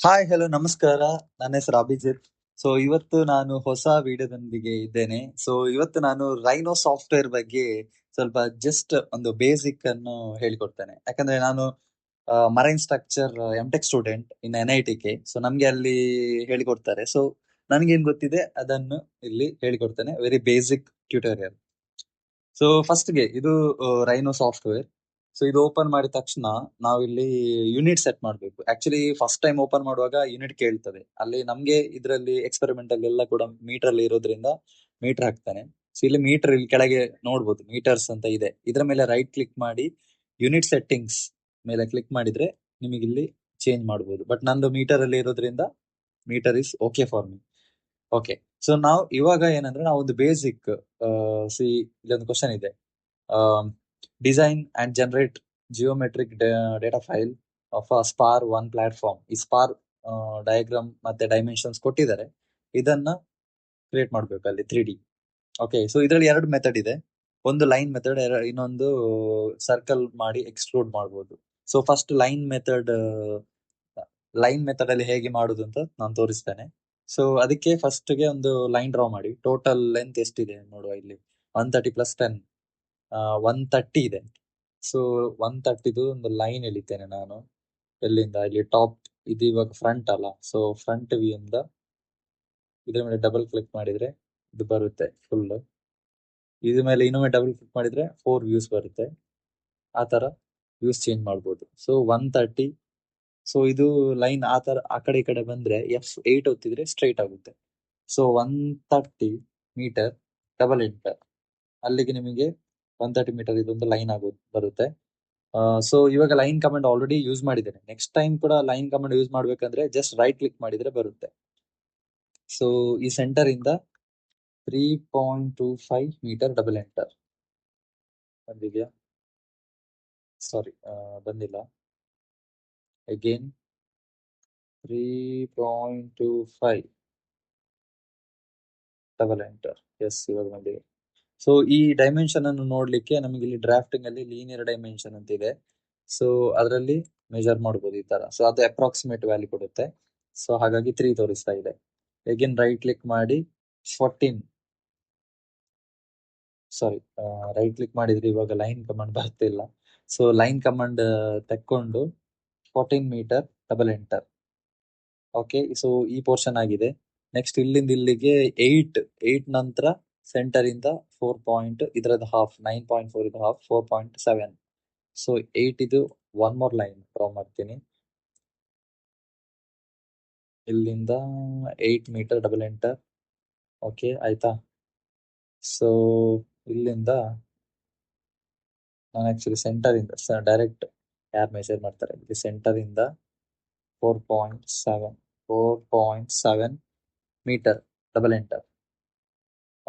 Hi hello ನಮಸ್ಕಾರ. ನನ್ನ ಹೆಸರು ಅಭಿಜಿತ್. ಸೊ ಇವತ್ತು ನಾನು ಹೊಸ ವಿಡಿಯೋದೊಂದಿಗೆ ಇದ್ದೇನೆ. ಸೊ ಇವತ್ತು ನಾನು ರೈನೋ ಸಾಫ್ಟ್ವೇರ್ ಬಗ್ಗೆ ಸ್ವಲ್ಪ ಜಸ್ಟ್ ಒಂದು ಬೇಸಿಕ್ ಅನ್ನು ಹೇಳಿಕೊಡ್ತೇನೆ. ಯಾಕಂದ್ರೆ ನಾನು marine structure MTech student in NITK. So ನಮ್ಗೆ ಅಲ್ಲಿ ಹೇಳಿಕೊಡ್ತಾರೆ. ಸೊ ನನ್ಗೇನ್ ಗೊತ್ತಿದೆ ಅದನ್ನು ಇಲ್ಲಿ ಹೇಳಿಕೊಡ್ತೇನೆ. Very basic tutorial. ಸೊ ಫಸ್ಟ್ಗೆ ಇದು ರೈನೋ ಸಾಫ್ಟ್ವೇರ್. ಸೊ ಇದು ಓಪನ್ ಮಾಡಿದ ತಕ್ಷಣ ನಾವಿಲ್ಲಿ ಯೂನಿಟ್ ಸೆಟ್ ಮಾಡಬೇಕು. ಆಕ್ಚುಲಿ ಫಸ್ಟ್ ಟೈಮ್ ಓಪನ್ ಮಾಡುವಾಗ ಯೂನಿಟ್ ಕೇಳ್ತದೆ. ಅಲ್ಲಿ ನಮ್ಗೆ ಇದರಲ್ಲಿ ಎಕ್ಸ್ಪೆರಿಮೆಂಟ್ ಎಲ್ಲ ಕೂಡ ಮೀಟರ್ ಅಲ್ಲಿ ಇರೋದ್ರಿಂದ ಮೀಟರ್ ಹಾಕ್ತಾನೆ. ಸೊ ಇಲ್ಲಿ ಮೀಟರ್ ಇಲ್ಲಿ ಕೆಳಗೆ ನೋಡ್ಬೋದು, ಮೀಟರ್ಸ್ ಅಂತ ಇದೆ. ಇದರ ಮೇಲೆ ರೈಟ್ ಕ್ಲಿಕ್ ಮಾಡಿ ಯೂನಿಟ್ ಸೆಟ್ಟಿಂಗ್ಸ್ ಮೇಲೆ ಕ್ಲಿಕ್ ಮಾಡಿದ್ರೆ ನಿಮಗೆ ಇಲ್ಲಿ ಚೇಂಜ್ ಮಾಡಬಹುದು. ಬಟ್ ನಂದು ಮೀಟರ್ ಅಲ್ಲಿ ಇರೋದ್ರಿಂದ meter is okay for me. Okay. So ನಾವು ಇವಾಗ ಏನಂದ್ರೆ ನಾವು ಒಂದು ಬೇಸಿಕ್ ಸಿ ಇಲ್ಲೊಂದು ಕ್ವಶನ್ ಇದೆ. Design and generate geometric data file of a spar one platform. ಈ ಸ್ಪಾರ್ ಡಯಾಗ್ರಾಮ್ ಮತ್ತೆ ಡೈಮೆನ್ಷನ್ಸ್ ಕೊಟ್ಟಿದ್ದಾರೆ. ಇದನ್ನ ಕ್ರಿಯೇಟ್ ಮಾಡ್ಬೇಕು ಅಲ್ಲಿ 3D. ಓಕೆ. ಸೊ ಇದರಲ್ಲಿ ಎರಡು ಮೆಥಡ್ ಇದೆ. ಒಂದು ಲೈನ್ ಮೆಥಡ್, ಇನ್ನೊಂದು ಸರ್ಕಲ್ ಮಾಡಿ ಎಕ್ಸ್ಟ್ರೂಡ್ ಮಾಡಬಹುದು. ಸೊ ಫಸ್ಟ್ ಲೈನ್ ಮೆಥಡ್ ಅಲ್ಲಿ ಹೇಗೆ ಮಾಡುದು ಅಂತ ನಾನು ತೋರಿಸ್ತೇನೆ. ಸೊ ಅದಕ್ಕೆ ಫಸ್ಟ್ ಗೆ ಒಂದು ಲೈನ್ ಡ್ರಾ ಮಾಡಿ. ಟೋಟಲ್ ಲೆಂತ್ ಎಷ್ಟಿದೆ ನೋಡುವ ಇಲ್ಲಿ. 130 ಪ್ಲಸ್ 10 130 ಇದೆ. ಸೊ 130ದು ಒಂದು ಲೈನ್ ಎಳಿತೇನೆ ನಾನು. ಎಲ್ಲಿಂದ ಇಲ್ಲಿ ಟಾಪ್, ಇದು ಇವಾಗ ಫ್ರಂಟ್ ಅಲ್ಲ. ಸೊ ಫ್ರಂಟ್ ವ್ಯೂ ಇಂದ ಇದ್ರ ಮೇಲೆ ಡಬಲ್ ಕ್ಲಿಕ್ ಮಾಡಿದ್ರೆ ಇದು ಬರುತ್ತೆ ಫುಲ್. ಇದ್ರ ಮೇಲೆ ಇನ್ನೊಮ್ಮೆ ಡಬಲ್ ಕ್ಲಿಕ್ ಮಾಡಿದ್ರೆ 4 ವ್ಯೂಸ್ ಬರುತ್ತೆ. ಆ ತರ ವ್ಯೂಸ್ ಚೇಂಜ್ ಮಾಡ್ಬೋದು. ಸೊ 130. ಸೊ ಇದು ಲೈನ್ ಆ ತರ ಆ ಕಡೆ ಈ ಕಡೆ ಬಂದ್ರೆ F8 ಒತ್ತಿದ್ರೆ ಸ್ಟ್ರೈಟ್ ಆಗುತ್ತೆ. ಸೊ 130 ಮೀಟರ್ ಡಬಲ್ ಎಂಟರ್, ಅಲ್ಲಿಗೆ ನಿಮಗೆ 130 ಮೀಟರ್ ಇದೊಂದು ಲೈನ್ ಬರುತ್ತೆ. ಸೊ ಇವಾಗ ಲೈನ್ ಕಮಾಂಡ್ ಆಲ್ರೆಡಿ ಯೂಸ್ ಮಾಡಿದ್ದೇನೆ. ನೆಕ್ಸ್ಟ್ ಟೈಮ್ ಕೂಡ ಲೈನ್ ಕಮಾಂಡ್ ಯೂಸ್ ಮಾಡ್ಬೇಕಂದ್ರೆ ಜಸ್ಟ್ ರೈಟ್ ಕ್ಲಿಕ್ ಮಾಡಿದ್ರೆ ಬರುತ್ತೆ. ಸೊ ಈ ಸೆಂಟರ್ ಇಂದ 3.25 ಮೀಟರ್ ಡಬಲ್ ಎಂಟರ್ ಬಂದಿದ್ಯಾ? ಸಾರಿ, ಬಂದಿಲ್ಲ. Again 3.25 double enter. ಎಸ್, ಇವಾಗ ಬಂದಿದೆ. ಸೊ ಈ ಡೈಮೆನ್ಷನ್ ಅನ್ನು ನೋಡ್ಲಿಕ್ಕೆ ನಮಗೆ ಇಲ್ಲಿ ಡ್ರಾಫ್ಟಿಂಗ್ ಅಲ್ಲಿ ಲೀನಿಯರ್ ಡೈಮೆನ್ಷನ್ ಅಂತ ಇದೆ. ಸೊ ಅದರಲ್ಲಿ ಮೆಜರ್ ಮಾಡಬಹುದು ಈ ತರ. ಸೊ ಅದು ಅಪ್ರಾಕ್ಸಿಮೇಟ್ ವ್ಯಾಲ್ಯೂ ಕೊಡುತ್ತೆ. ಸೊ ಹಾಗಾಗಿ 3 ತೋರಿಸ್ತಾ ಇದೆ. ಅಗೇನ್ ರೈಟ್ ಕ್ಲಿಕ್ ಮಾಡಿ 14, ಸಾರಿ, ರೈಟ್ ಕ್ಲಿಕ್ ಮಾಡಿದ್ರೆ ಇವಾಗ ಲೈನ್ ಕಮಾಂಡ್ ಬರ್ತಿಲ್ಲ. ಸೊ ಲೈನ್ ಕಮಾಂಡ್ ತೆಕ್ಕೊಂಡು 14 meter double enter. Okay. So ಈ ಪೋರ್ಷನ್ ಆಗಿದೆ. ನೆಕ್ಸ್ಟ್ ಇಲ್ಲಿಂದ ಇಲ್ಲಿಗೆ 8 ನಂತರ ಸೆಂಟರ್ ಇಂದ 4 ಪಾಯಿಂಟ್, ಇದರದ ಹಾಫ್ 9.4 ಇದು ಹಾಫ್ 4.7. ಸೊ 8 ಇದು ಒನ್ ಮೋರ್ ಲೈನ್ ಡ್ರಾ ಮಾಡ್ತೀನಿ. ಇಲ್ಲಿಂದ 8 ಮೀಟರ್ ಡಬಲ್ ಎಂಟರ್. ಓಕೆ ಆಯ್ತಾ? ಸೊ ಇಲ್ಲಿಂದ ನಾನು ಆಕ್ಚುಲಿ ಸೆಂಟರ್ ಇಂದ ಡೈರೆಕ್ಟ್ ಯಾರು ಮೆಜರ್ ಮಾಡ್ತಾರೆ, ಇಲ್ಲಿ ಸೆಂಟರ್ ಇಂದ 4.7 meter double enter.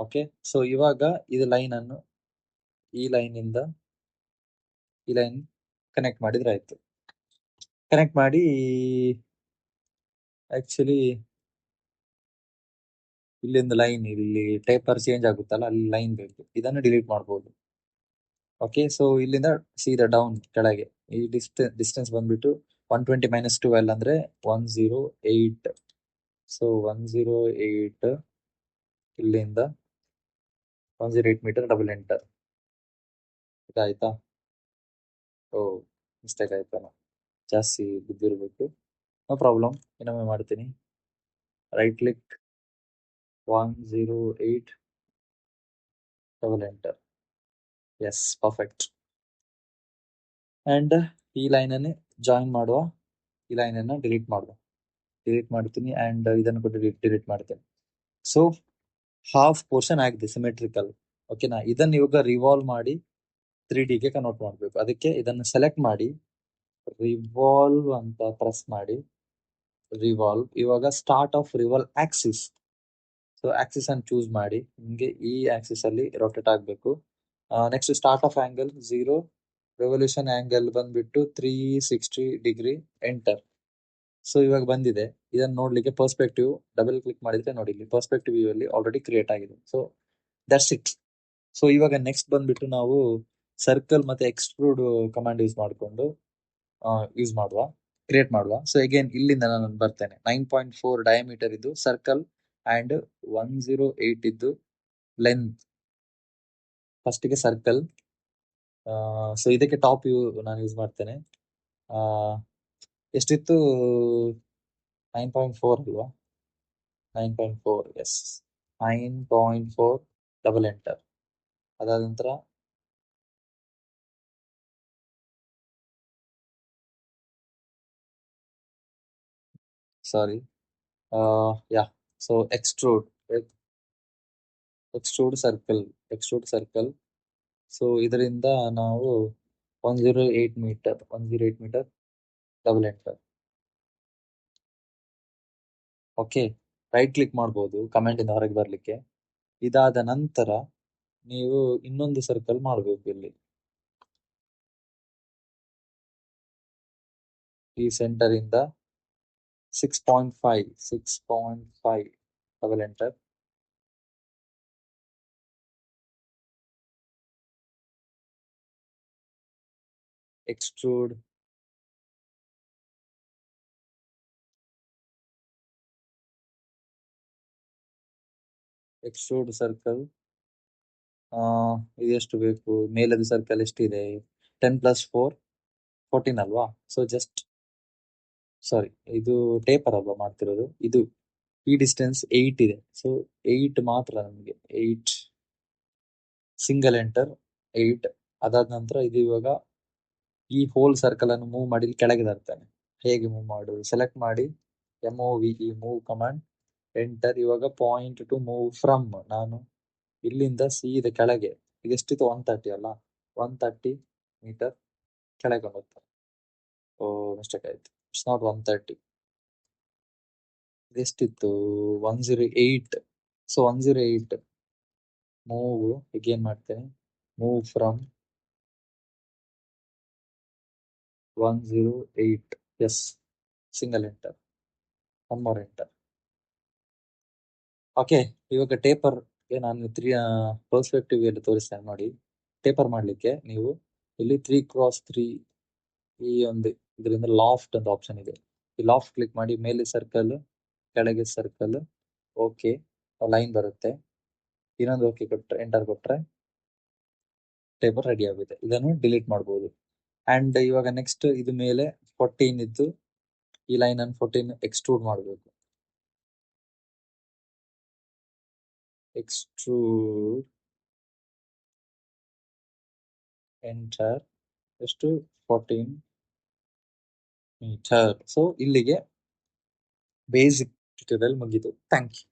Okay. So ಇವಾಗ ಇದು ಲೈನ್ ಅನ್ನು ಈ ಲೈನ್ ಇಂದ ಈ ಲೈನ್ ಕನೆಕ್ಟ್ ಮಾಡಿದ್ರೆ ಆಯ್ತು. ಕನೆಕ್ಟ್ ಮಾಡಿ ಆಕ್ಚುಲಿ ಇಲ್ಲಿಂದ ಲೈನ್ ಇಲ್ಲಿ ಟೇಪರ್ ಚೇಂಜ್ ಆಗುತ್ತಲ್ಲ, ಅಲ್ಲಿ ಲೈನ್ ಬೇಕು. ಇದನ್ನು ಡಿಲೀಟ್ ಮಾಡಬಹುದು. ಓಕೆ. ಸೊ ಇಲ್ಲಿಂದ ಸೀದಾ ಡೌನ್ ಕೆಳಗೆ ಈ ಡಿಸ್ಟೆನ್ಸ್ ಬಂದ್ಬಿಟ್ಟು 120 ಮೈನಸ್ 12 ಅಂದ್ರೆ 108. ಸೊ 108 ಇಲ್ಲಿಂದ 108 ಮೀಟರ್ ಡಬಲ್ ಎಂಟರ್. ಇದಾಯ್ತಾ? ಓ, ಮಿಸ್ಟೇಕ್ ಆಯ್ತಲ್ಲ, ಜಾಸ್ತಿ ಬಿದ್ದಿರ್ಬೇಕು. ನೋ ಪ್ರಾಬ್ಲಮ್, ಇನ್ನೊಮ್ಮೆ ಮಾಡ್ತೀನಿ. Right click 108 double enter. Yes, perfect. And ಈ ಲೈನ್ ಅನ್ನು ಜಾಯಿನ್ ಮಾಡುವ, ಈ ಲೈನ್ ಅನ್ನ ಡಿಲೀಟ್ ಮಾಡ್ತೀನಿ ಅಂಡ್ ಇದನ್ನು ಕೂಡ ಡಿಲೀಟ್ ಮಾಡ್ತೇನೆ. ಸೊ ಹಾಫ್ ಪೋರ್ಷನ್ ಆಗಿದೆ ಸಿಮೆಟ್ರಿಕಲ್. ಓಕೆನಾ? ಇದನ್ನ ಇವಾಗ ರಿವಾಲ್ವ್ ಮಾಡಿ 3Dಗೆ ಕನ್ವರ್ಟ್ ಮಾಡ್ಬೇಕು. ಅದಕ್ಕೆ ಇದನ್ನು ಸೆಲೆಕ್ಟ್ ಮಾಡಿ ರಿವಾಲ್ವ್ ಅಂತ ಪ್ರೆಸ್ ಮಾಡಿ ರಿವಾಲ್ವ್. ಇವಾಗ start of revolve Axis. So Axis ಅನ್ನು ಚೂಸ್ ಮಾಡಿ, ನಿಮ್ಗೆ ಈ ಆಕ್ಸಿಸ್ ಅಲ್ಲಿ ರೊಟೇಟ್ ಆಗ್ಬೇಕು. Next start of angle 0, revolution angle ಬಂದ್ಬಿಟ್ಟು 360 ಡಿಗ್ರಿ, ಎಂಟರ್. ಸೊ ಇವಾಗ ಬಂದಿದೆ. ಇದನ್ನ ನೋಡ್ಲಿಕ್ಕೆ ಪರ್ಸ್ಪೆಕ್ಟಿವ್ ಡಬಲ್ ಕ್ಲಿಕ್ ಮಾಡಿದ್ರೆ ನೋಡಿ, ಇಲ್ಲಿ ಪರ್ಸ್ಪೆಕ್ಟಿವ್ ವ್ಯೂ ಅಲ್ಲಿ ಆಲ್ರೆಡಿ ಕ್ರಿಯೇಟ್ ಆಗಿದೆ. So that's it. ಸೊ ಇವಾಗ ನೆಕ್ಸ್ಟ್ ಬಂದ್ಬಿಟ್ಟು ನಾವು ಸರ್ಕಲ್ ಮತ್ತೆ ಎಕ್ಸ್ಟ್ರೂಡ್ ಕಮಾಂಡ್ ಯೂಸ್ ಮಾಡ್ಕೊಂಡು ಯೂಸ್ ಮಾಡುವ. ಕ್ರಿಯೇಟ್ ಮಾಡುವ. ಸೊ ಅಗೇನ್ ಇಲ್ಲಿಂದ ನಾನು ಬರ್ತೇನೆ. 9.4 ಡಯಾಮೀಟರ್ ಇದ್ದು ಸರ್ಕಲ್ ಅಂಡ್ 108 ಇದ್ದು ಲೆಂತ್. ಫಸ್ಟಿಗೆ ಸರ್ಕಲ್. ಸೊ ಇದಕ್ಕೆ ಟಾಪ್ ನಾನು ಯೂಸ್ ಮಾಡ್ತೇನೆ. ಎಷ್ಟಿತ್ತು? 9.4 ಅಲ್ವಾ? 9.4, ಎಸ್. 9.4 double enter. ಅದಾದ ನಂತರ sorry, yeah. So extrude circle. So ಇದರಿಂದ ನಾವು 108 metre double enter. Okay, right click ಮಾಡ್ಬೋದು ಕಮೆಂಟ್ ಇಂದ ಹೊರಗೆ ಬರ್ಲಿಕ್ಕೆ. ಇದಾದ ನಂತರ ನೀವು ಇನ್ನೊಂದು ಸರ್ಕಲ್ ಮಾಡಬೇಕು ಇಲ್ಲಿ. ಈ ಸೆಂಟರ್ ಇಂದ 6.5 ಡಬಲ್ ಎಂಟರ್. Extrude circle. ಇದೆಷ್ಟು ಬೇಕು? ಮೇಲದ ಸರ್ಕಲ್ ಎಷ್ಟಿದೆ? 10+4 14 ಅಲ್ವಾ? ಸೊ ಜಸ್ಟ್ ಸಾರಿ, ಇದು ಟೇಪರ್ ಅಲ್ವಾ ಮಾಡ್ತಿರೋದು. ಇದು ಈ ಡಿಸ್ಟೆನ್ಸ್ 8 ಇದೆ. ಸೊ 8 ಮಾತ್ರ ನಮಗೆ. 8 ಸಿಂಗಲ್ ಎಂಟರ್ 8. ಅದಾದ ನಂತರ ಇದು ಇವಾಗ ಈ ಹೋಲ್ ಸರ್ಕಲ್ ಅನ್ನು ಮೂವ್ ಮಾಡಿ ಕೆಳಗೆ ತರ್ತೇನೆ. ಹೇಗೆ ಮೂವ್ ಮಾಡುದು? ಸೆಲೆಕ್ಟ್ ಮಾಡಿ MOVE ಮೂವ್ ಕಮಾಂಡ್ ಎಂಟರ್. ಇವಾಗ ಪಾಯಿಂಟ್ ಟು ಮೂವ್ ಫ್ರಮ್. ನಾನು ಇಲ್ಲಿಂದ ಸೀದ ಕೆಳಗೆ, ಇದೆಷ್ಟಿತ್ತು? 130 ಅಲ್ಲ? 130 ಮೀಟರ್ ಕೆಳಗೆ ಹೋಗ್ತಾರೆ. ಓ, ಮಿಸ್ಟೇಕ್ ಆಯ್ತು. It's not 130. ಇದೆಷ್ಟಿತ್ತು? 108. ಸೊ 108 ಮೂವ್ ಏನ್ ಮಾಡ್ತೇನೆ, move from 108. Yes, single enter. One more enter. Okay, ಇವಾಗ ಟೇಪರ್ ಗೆ ನಾನು ಪರ್ಸ್ಪೆಕ್ಟಿವ್ ಅಲ್ಲಿ ತೋರಿಸ್ತೇನೆ ನೋಡಿ. ಟೇಪರ್ ಮಾಡ್ಲಿಕ್ಕೆ ನೀವು ಇಲ್ಲಿ 3x3 ಈ ಒಂದು ಇದರಿಂದ ಲಾಫ್ಟ್ ಅಂತ ಆಪ್ಷನ್ ಇದೆ. ಈ ಲಾಫ್ಟ್ ಕ್ಲಿಕ್ ಮಾಡಿ, ಮೇಲೆ ಸರ್ಕಲ್, ಕೆಳಗೆ ಸರ್ಕಲ್. ಓಕೆ, ಲೈನ್ ಬರುತ್ತೆ. ಇನ್ನೊಂದು ಓಕೆ ಕೊಟ್ರೆ, ಎಂಟರ್ ಕೊಟ್ರೆ ಟೇಪರ್ ರೆಡಿ ಆಗುತ್ತೆ. ಇದನ್ನು ಡಿಲೀಟ್ ಮಾಡಬಹುದು. ಅಂಡ್ ಇವಾಗ ನೆಕ್ಸ್ಟ್ ಇದು ಮೇಲೆ 14 ಇದ್ದು ಈ ಲೈನ್ ಅನ್ನು 14 ಎಕ್ಸ್ಟ್ರೂಡ್ ಮಾಡಬೇಕು. Extrude enter. ಎಷ್ಟು? 14 ಮೀಟರ್. ಸೊ ಇಲ್ಲಿಗೆ ಬೇಸಿಕ್ ಟ್ಯುಟೋರಿಯಲ್ ಮುಗಿತು. Thank you.